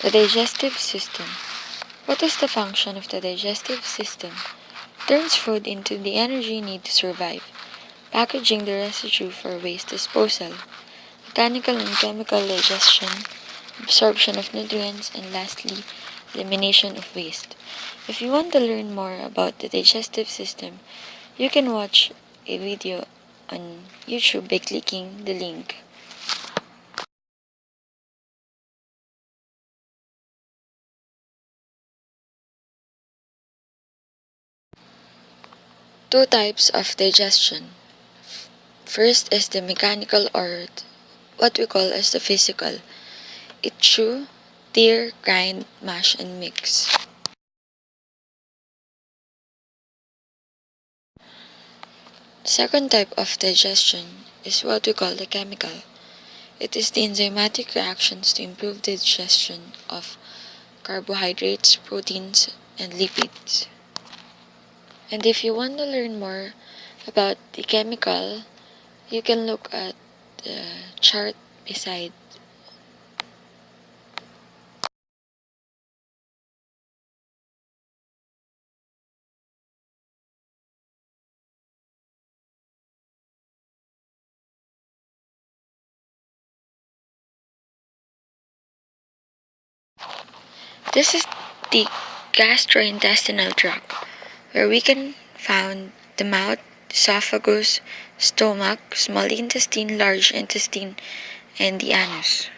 The digestive system. What is the function of the digestive system? Turns food into the energy needed to survive, packaging the residue for waste disposal, mechanical and chemical digestion, absorption of nutrients, and lastly, elimination of waste. If you want to learn more about the digestive system, you can watch a video on YouTube by clicking the link. Two types of digestion. First is the mechanical or what we call as the physical. It chew, tear, grind, mash, and mix. Second type of digestion is what we call the chemical. It is the enzymatic reactions to improve the digestion of carbohydrates, proteins, and lipids. And if you want to learn more about the chemical, you can look at the chart beside. This is the gastrointestinal tract, where we can find the mouth, esophagus, stomach, small intestine, large intestine, and the anus.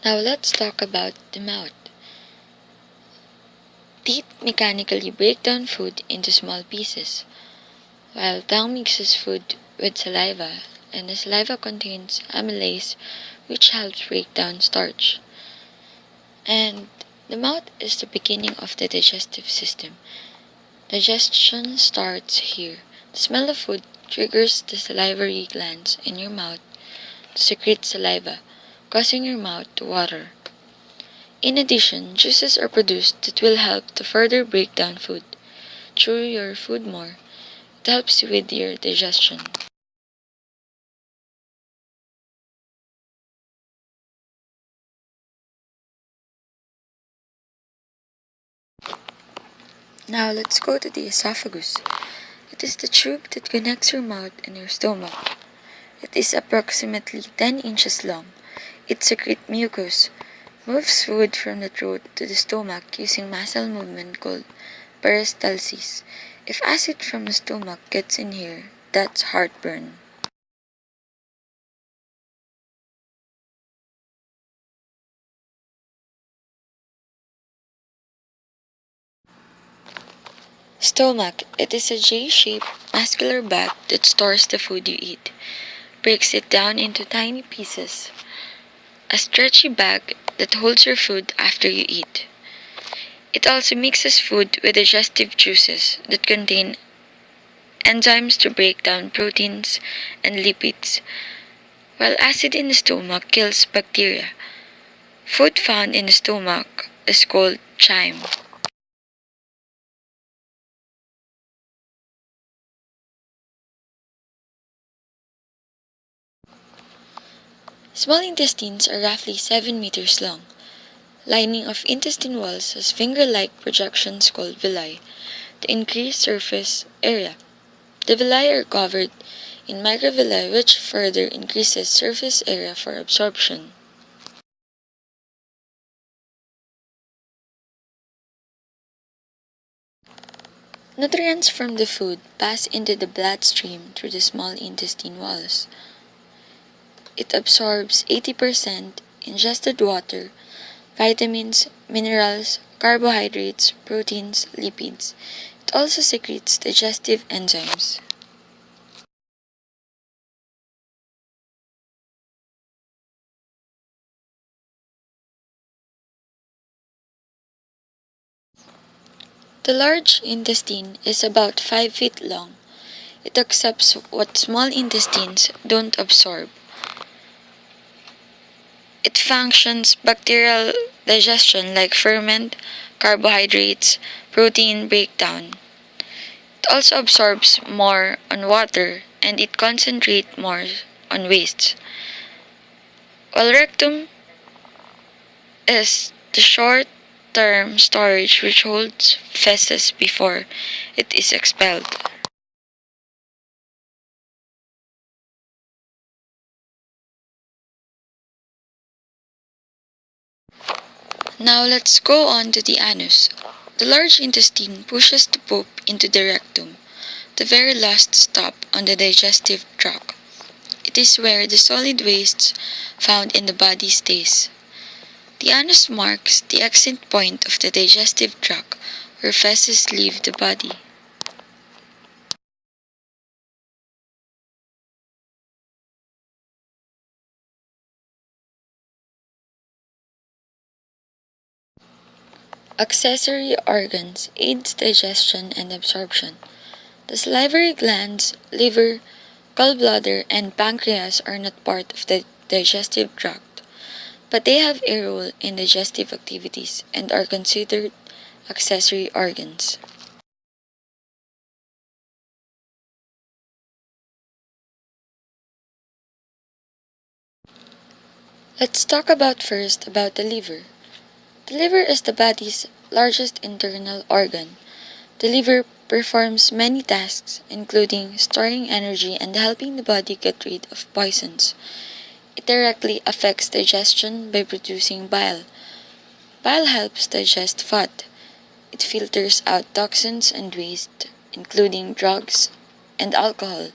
Now let's talk about the mouth. Teeth mechanically break down food into small pieces, while tongue mixes food with saliva, and the saliva contains amylase, which helps break down starch. And the mouth is the beginning of the digestive system. Digestion starts here. The smell of food triggers the salivary glands in your mouth to secrete saliva, causing your mouth to water. In addition, juices are produced that will help to further break down food. Chew your food more. It helps with your digestion. Now let's go to the esophagus. It is the tube that connects your mouth and your stomach. It is approximately 10 inches long. It secretes mucus, moves food from the throat to the stomach using muscle movement called peristalsis. If acid from the stomach gets in here, that's heartburn. Stomach. It is a J-shaped muscular bag that stores the food you eat, breaks it down into tiny pieces. A stretchy bag that holds your food after you eat. It also mixes food with digestive juices that contain enzymes to break down proteins and lipids, while acid in the stomach kills bacteria. Food found in the stomach is called chyme. Small intestines are roughly 7 meters long. Lining of intestine walls has finger-like projections called villi to increase surface area. The villi are covered in microvilli, which further increases surface area for absorption. Nutrients from the food pass into the bloodstream through the small intestine walls. It absorbs 80% ingested water, vitamins, minerals, carbohydrates, proteins, lipids. It also secretes digestive enzymes. The large intestine is about 5 feet long. It accepts what small intestines don't absorb. It functions bacterial digestion like ferment, carbohydrates, protein breakdown. It also absorbs more on water and it concentrates more on waste. While rectum is the short term storage which holds feces before it is expelled. Now let's go on to the anus. The large intestine pushes the poop into the rectum, the very last stop on the digestive tract. It is where the solid waste found in the body stays. The anus marks the exit point of the digestive tract where feces leave the body. Accessory organs aids digestion and absorption. The salivary glands, liver, gallbladder, and pancreas are not part of the digestive tract, but they have a role in digestive activities and are considered accessory organs. Let's talk first about the liver. The liver is the body's largest internal organ. The liver performs many tasks, including storing energy and helping the body get rid of poisons. It directly affects digestion by producing bile. Bile helps digest fat. It filters out toxins and waste, including drugs and alcohol.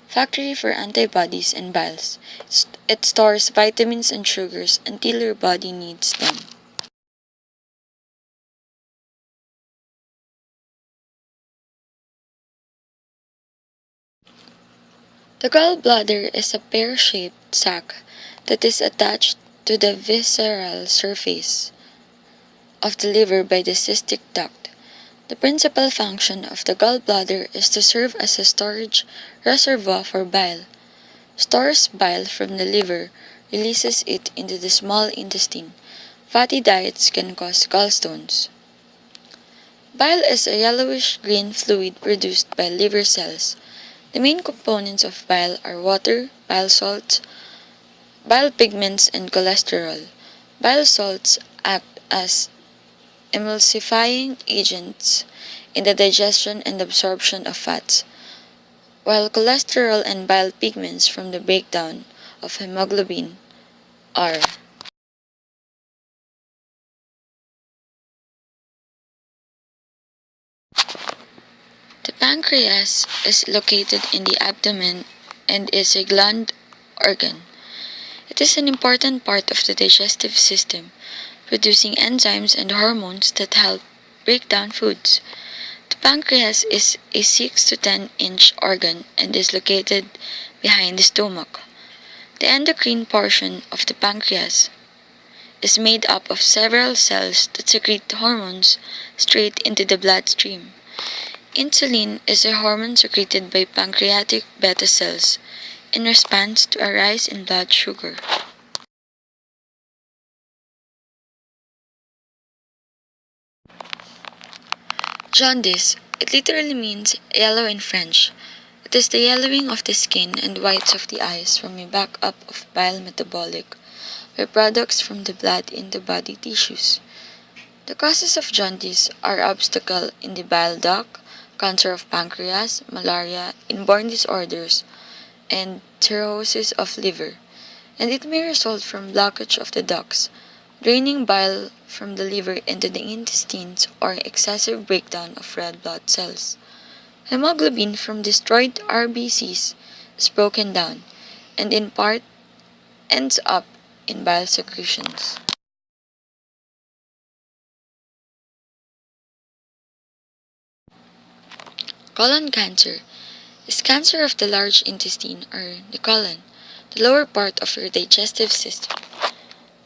Factory for antibodies and biles. It stores vitamins and sugars until your body needs them. The gallbladder is a pear-shaped sac that is attached to the visceral surface of the liver by the cystic duct. The principal function of the gallbladder is to serve as a storage reservoir for bile. Stores bile from the liver, releases it into the small intestine. Fatty diets can cause gallstones. Bile is a yellowish-green fluid produced by liver cells. The main components of bile are water, bile salts, bile pigments, and cholesterol. Bile salts act as emulsifying agents in the digestion and absorption of fats, while cholesterol and bile pigments from the breakdown of hemoglobin are. The pancreas is located in the abdomen and is a gland organ. It is an important part of the digestive system, producing enzymes and hormones that help break down foods. The pancreas is a 6 to 10-inch organ and is located behind the stomach. The endocrine portion of the pancreas is made up of several cells that secrete hormones straight into the bloodstream. Insulin is a hormone secreted by pancreatic beta cells in response to a rise in blood sugar. Jaundice. It literally means yellow in French. It is the yellowing of the skin and whites of the eyes from a backup of bile metabolic byproducts from the blood in the body tissues. The causes of jaundice are obstacle in the bile duct, cancer of pancreas, malaria, inborn disorders, and cirrhosis of liver, and it may result from blockage of the ducts, draining bile from the liver into the intestines, or excessive breakdown of red blood cells. Hemoglobin from destroyed RBCs is broken down, and in part ends up in bile secretions. Colon cancer is cancer of the large intestine or the colon, the lower part of your digestive system.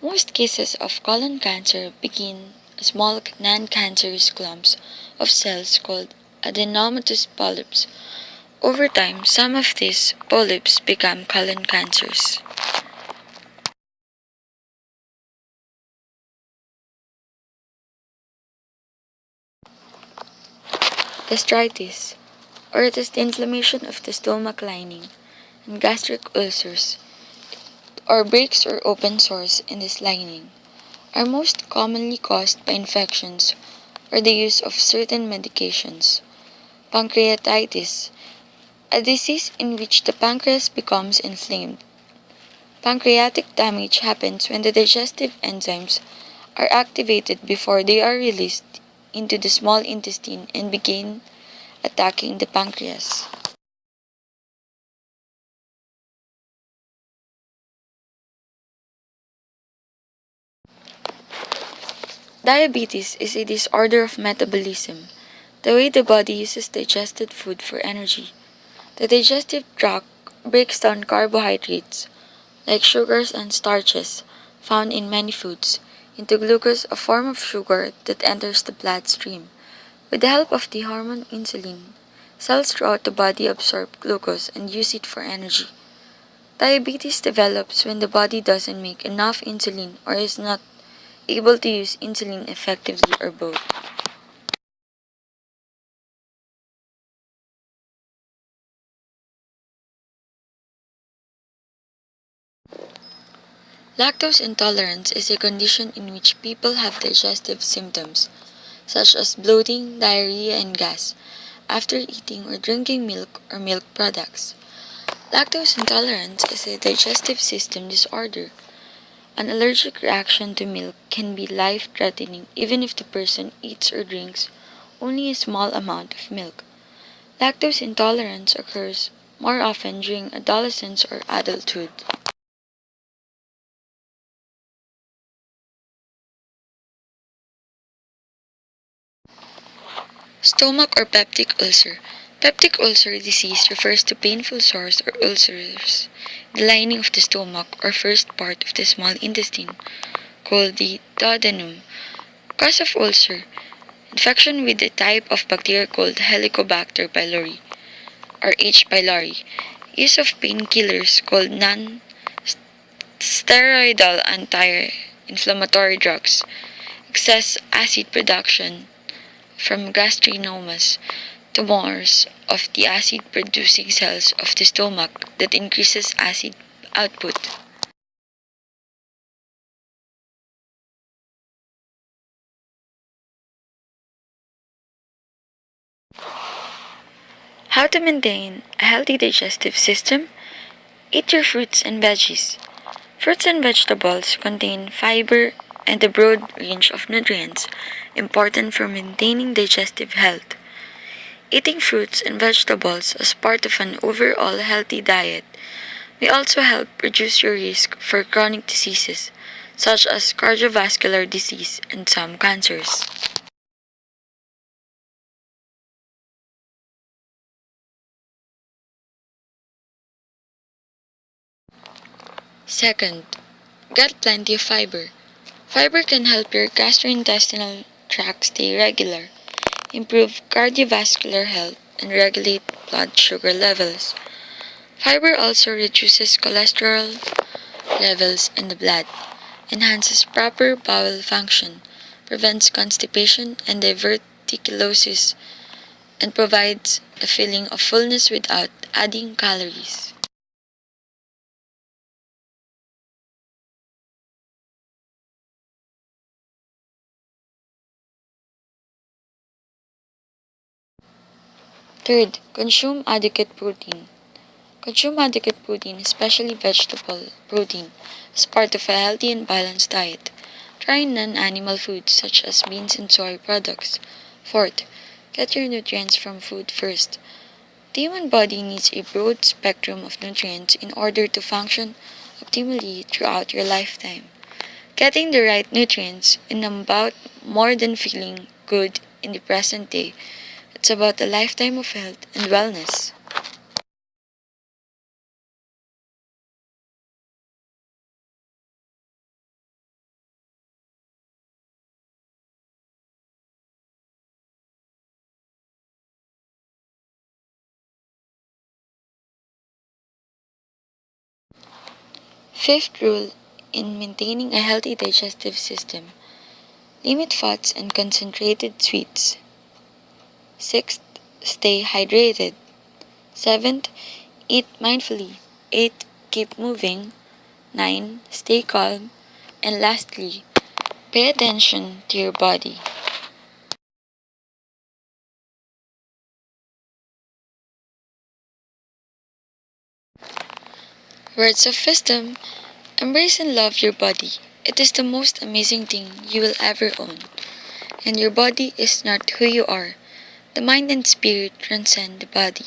Most cases of colon cancer begin as small non-cancerous clumps of cells called adenomatous polyps. Over time, some of these polyps become colon cancers. gastritis, or it is the inflammation of the stomach lining, and gastric ulcers, or breaks or open sores in this lining, are most commonly caused by infections or the use of certain medications. Pancreatitis, a disease in which the pancreas becomes inflamed. Pancreatic damage happens when the digestive enzymes are activated before they are released into the small intestine and begin attacking the pancreas. Diabetes is a disorder of metabolism, the way the body uses digested food for energy. The digestive tract breaks down carbohydrates, like sugars and starches, found in many foods, into glucose, a form of sugar that enters the bloodstream. With the help of the hormone insulin, cells throughout the body absorb glucose and use it for energy. Diabetes develops when the body doesn't make enough insulin or is not able to use insulin effectively or both. Lactose intolerance is a condition in which people have digestive symptoms, such as bloating, diarrhea, and gas, after eating or drinking milk or milk products. Lactose intolerance is a digestive system disorder. An allergic reaction to milk can be life threatening even if the person eats or drinks only a small amount of milk. Lactose intolerance occurs more often during adolescence or adulthood. Stomach or peptic ulcer. Peptic ulcer disease refers to painful sores or ulcers, the lining of the stomach or first part of the small intestine, called the duodenum. Cause of ulcer: infection with a type of bacteria called Helicobacter pylori or H. pylori. Use of painkillers called non-steroidal anti-inflammatory drugs. Excess acid production from gastrinomas, tumors of the acid-producing cells of the stomach that increases acid output. How to maintain a healthy digestive system? Eat your fruits and veggies. Fruits and vegetables contain fiber and a broad range of nutrients important for maintaining digestive health. Eating fruits and vegetables as part of an overall healthy diet may also help reduce your risk for chronic diseases such as cardiovascular disease and some cancers. Second, get plenty of fiber. Fiber can help your gastrointestinal tract stay regular, improve cardiovascular health, and regulate blood sugar levels. Fiber also reduces cholesterol levels in the blood, enhances proper bowel function, prevents constipation and diverticulosis, and provides a feeling of fullness without adding calories. Third, consume adequate protein. Consume adequate protein, especially vegetable protein, as part of a healthy and balanced diet. Try non-animal foods such as beans and soy products. Fourth, get your nutrients from food first. The human body needs a broad spectrum of nutrients in order to function optimally throughout your lifetime. Getting the right nutrients is about more than feeling good in the present day. It's about a lifetime of health and wellness. Fifth rule in maintaining a healthy digestive system: limit fats and concentrated sweets. Sixth, Stay hydrated. Seventh, eat mindfully. 8. Keep moving. 9. Stay calm. And lastly, pay attention to your body. Words of wisdom. Embrace and love your body. It is the most amazing thing you will ever own. And your body is not who you are. The mind and spirit transcend the body.